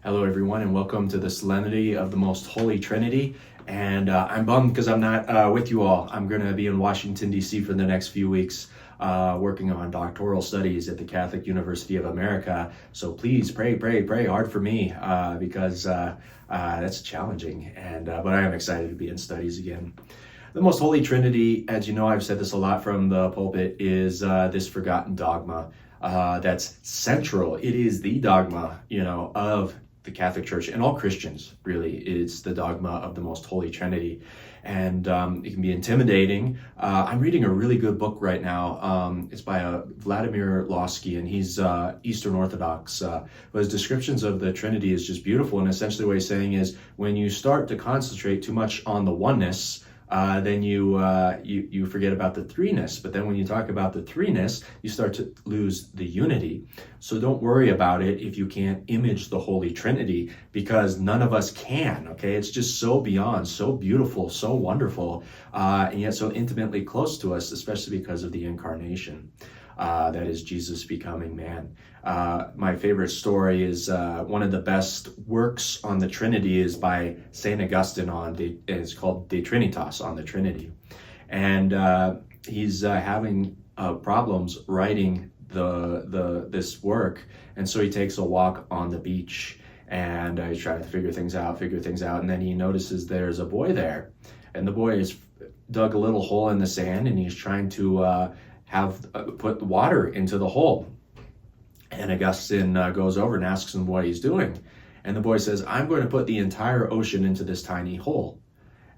Hello, everyone, and welcome to the Solemnity of the Most Holy Trinity. And I'm bummed because I'm not with you all. I'm going to be in Washington, D.C. for the next few weeks, working on doctoral studies at the Catholic University of America. So please pray hard for me because that's challenging. But I am excited to be in studies again. The Most Holy Trinity, as you know, I've said this a lot from the pulpit, is this forgotten dogma that's central. It is the dogma, of the Catholic Church and all Christians, really. It's the dogma of the Most Holy Trinity. And it can be intimidating. I'm reading a really good book right now. It's by Vladimir Losky, and he's Eastern Orthodox. But his descriptions of the Trinity is just beautiful. And essentially what he's saying is when you start to concentrate too much on the oneness, then you forget about the threeness. But then when you talk about the threeness, you start to lose the unity. So don't worry about it if you can't image the Holy Trinity, because none of us can, okay? It's just so beyond, so beautiful, so wonderful, and yet so intimately close to us, especially because of the incarnation. That is Jesus becoming man. My favorite story is one of the best works on the Trinity is by St. Augustine it's called De Trinitas, on the Trinity. And he's having problems writing this work. And so he takes a walk on the beach and he's trying to figure things out. And then he notices there's a boy there. And the boy has dug a little hole in the sand and he's trying to put water into the hole. And Augustine goes over and asks him what he's doing. And the boy says, I'm going to put the entire ocean into this tiny hole.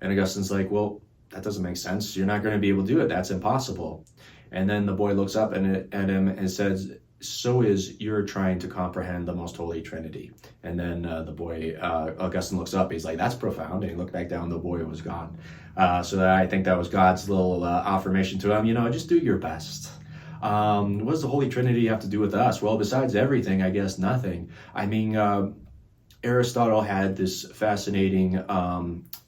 And Augustine's like, well, that doesn't make sense. You're not going to be able to do it. That's impossible. And then the boy looks up at him and says, so is you're trying to comprehend the Most Holy Trinity. And then the boy, Augustine looks up, he's like, that's profound. And he looked back down, the boy was gone. So I think that was God's little affirmation to him, just do your best. What does the Holy Trinity have to do with us? Well, besides everything, I guess nothing. I mean, Aristotle had this fascinating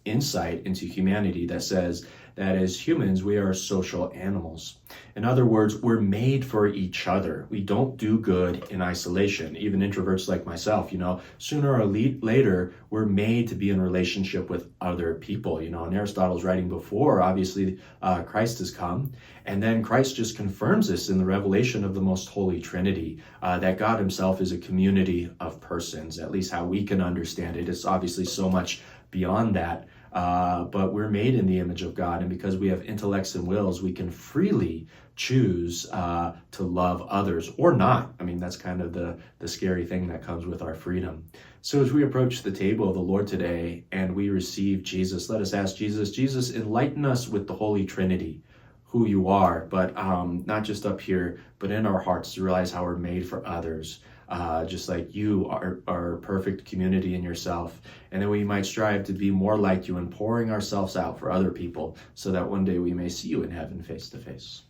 insight into humanity that says that as humans, we are social animals. In other words, we're made for each other. We don't do good in isolation. Even introverts like myself, sooner or later, we're made to be in relationship with other people. And Aristotle's writing before, obviously, Christ has come. And then Christ just confirms this in the revelation of the Most Holy Trinity, that God himself is a community of persons, at least how we can understand it. It's obviously so much beyond that. But we're made in the image of God, and because we have intellects and wills, we can freely choose to love others or not. I mean, that's kind of the scary thing that comes with our freedom. So as we approach the table of the Lord today and we receive Jesus, let us ask Jesus, enlighten us with the Holy Trinity, who you are, but not just up here, but in our hearts to realize how we're made for others. Just like you are perfect community in yourself, and that we might strive to be more like you in pouring ourselves out for other people so that one day we may see you in heaven face to face.